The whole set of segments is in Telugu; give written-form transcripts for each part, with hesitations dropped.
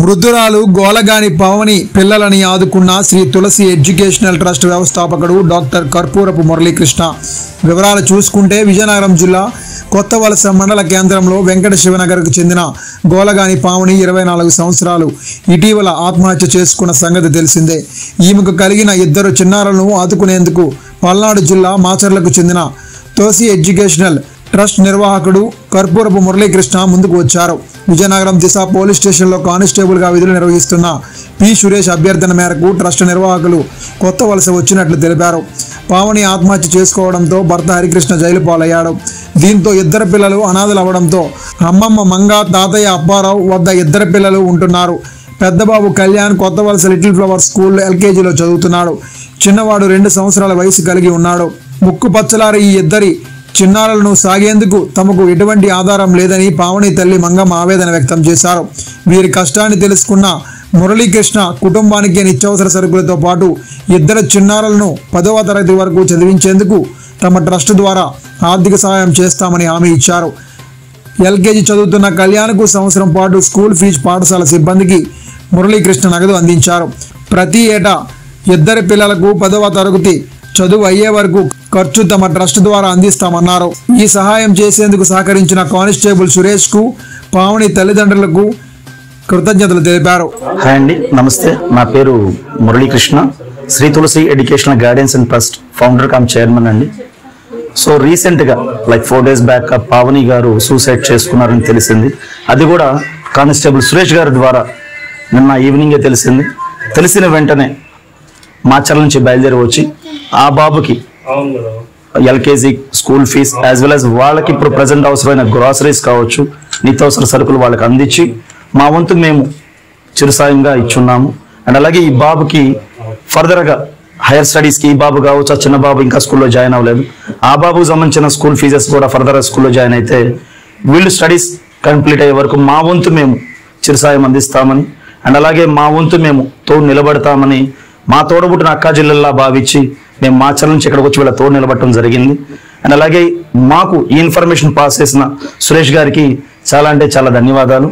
వృద్ధురాలు గోలగాని పవని పిల్లలని ఆదుకున్న శ్రీ తులసి ఎడ్యుకేషనల్ ట్రస్ట్ వ్యవస్థాపకుడు డాక్టర్ కర్పూరపు మురళీకృష్ణ. వివరాలు చూసుకుంటే విజయనగరం జిల్లా కొత్తవలస మండల కేంద్రంలో వెంకట శివనగర్కు చెందిన గోలగాని పావని 24 సంవత్సరాలు ఇటీవల ఆత్మహత్య చేసుకున్న సంగతి తెలిసిందే. ఈమెకు కలిగిన 2 చిన్నారులను ఆదుకునేందుకు పల్నాడు జిల్లా మాచర్లకు చెందిన తులసి ఎడ్యుకేషనల్ ట్రస్ట్ నిర్వాహకుడు కర్పూరపు మురళీకృష్ణ ముందుకు వచ్చారు. విజయనగరం దిశ పోలీస్ స్టేషన్లో కానిస్టేబుల్గా విధులు నిర్వహిస్తున్న పి సురేష్ అభ్యర్థన మేరకు ట్రస్ట్ నిర్వాహకులు కొత్త వలస వచ్చినట్లు తెలిపారు. పావని ఆత్మహత్య చేసుకోవడంతో భర్త హరికృష్ణ జైలు పాలయ్యాడు. దీంతో 2 పిల్లలు అనాథలు అవడంతో అమ్మమ్మ మంగ, తాతయ్య అప్పారావు వద్ద 2 పిల్లలు ఉంటున్నారు. పెద్దబాబు కళ్యాణ్ కొత్త వలస లిటిల్ ఫ్లవర్ స్కూల్ LKGలో చదువుతున్నాడు. చిన్నవాడు 2 సంవత్సరాల వయసు కలిగి ఉన్నాడు. ముక్కు పచ్చలారి ఈ 2 చిన్నారులను సాగేందుకు తమకు ఎటువంటి ఆధారం లేదని పావని తల్లి మంగమ్మ ఆవేదన వ్యక్తం చేశారు. వీరి కష్టాన్ని తెలుసుకున్న మురళీకృష్ణ కుటుంబానికి నిత్యావసర సరుకులతో పాటు 2 చిన్నారులను 10వ తరగతి వరకు చదివించేందుకు తమ ట్రస్ట్ ద్వారా ఆర్థిక సహాయం చేస్తామని హామీ ఇచ్చారు. LKG చదువుతున్న కళ్యాణ్కు సంవత్సరం పాటు స్కూల్ ఫీజు పాఠశాల సిబ్బందికి మురళీకృష్ణ నగదు అందించారు. ప్రతి ఏటా 2 పిల్లలకు 10వ తరగతి చదువు అయ్యే వరకు ఖర్చు తమ ట్రస్ట్ ద్వారా అందిస్తామన్నారు. ఈ సహాయం చేసేందుకు సహకరించిన కానిస్టేబుల్ సురేష్ కు పావని తల్లిదండ్రులకు కృతజ్ఞతలు తెలిపారు. హాయ్ అండి, నమస్తే. నా పేరు Muralikrishna, Sri Tulasi educational guidance and trust founder cum chairman అండి. సో రీసెంట్గా 4 days బ్యాక్ పావని గారు సూసైడ్ చేసుకున్నారని తెలిసింది. అది కూడా కానిస్టేబుల్ సురేష్ గారి ద్వారా నిన్న ఈవినింగే తెలిసింది. తెలిసిన వెంటనే మాచర్ల నుంచి బయలుదేరి వచ్చి ఆ బాబుకి LKG school fees as well as వాళ్ళకి ఇప్పుడు ప్రజెంట్ అవసరమైన గ్రాసరీస్ కావచ్చు, నిత్యావసర సరుకులు వాళ్ళకి అందించి మా వంతు మేము చిరుసాయంగా ఇచ్చున్నాము. అండ్ అలాగే ఈ బాబుకి ఫర్దర్గా హైయర్ స్టడీస్కి ఈ బాబు కావచ్చు, ఆ చిన్న బాబు ఇంకా స్కూల్లో జాయిన్ అవ్వలేదు, ఆ బాబుకు సంబంధించిన స్కూల్ ఫీజెస్ కూడా ఫర్దర్గా స్కూల్లో జాయిన్ అయితే వీళ్ళు స్టడీస్ కంప్లీట్ అయ్యే వరకు మా వంతు మేము చిరుసాయం అందిస్తామని, అండ్ అలాగే మా వంతు మేము తోడు నిలబడతామని మా తోడబుట్టిన అక్కా జిల్లాల్లా భావించి మేము మాచర్ల నుంచి ఇక్కడికి వచ్చి వీళ్ళ తోడు నిలబడటం జరిగింది. అండ్ అలాగే మాకు ఈ ఇన్ఫర్మేషన్ పాస్ చేసిన సురేష్ గారికి చాలా అంటే చాలా ధన్యవాదాలు.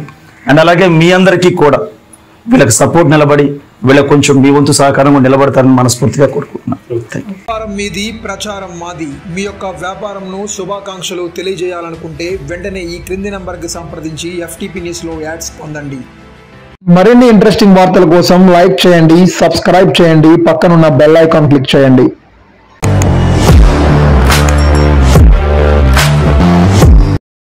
అండ్ అలాగే మీ అందరికీ కూడా వీళ్ళకి సపోర్ట్ నిలబడి వీళ్ళకి కొంచెం మీ వంతు సహకారంగా నిలబడతారని మనస్ఫూర్తిగా కోరుకుంటున్నాను. వ్యాపారం మీది, ప్రచారం మాది. మీ యొక్క వ్యాపారంను శుభాకాంక్షలు తెలియజేయాలనుకుంటే వెంటనే ఈ క్రింది నంబర్కి సంప్రదించి FTP న్యూస్లో యాడ్స్ పొందండి. మరిన్ని ఇంట్రెస్టింగ్ వార్తల కోసం లైక్ చేయండి, సబ్స్క్రైబ్ చేయండి, పక్కనున్న బెల్ ఐకాన్ క్లిక్ చేయండి.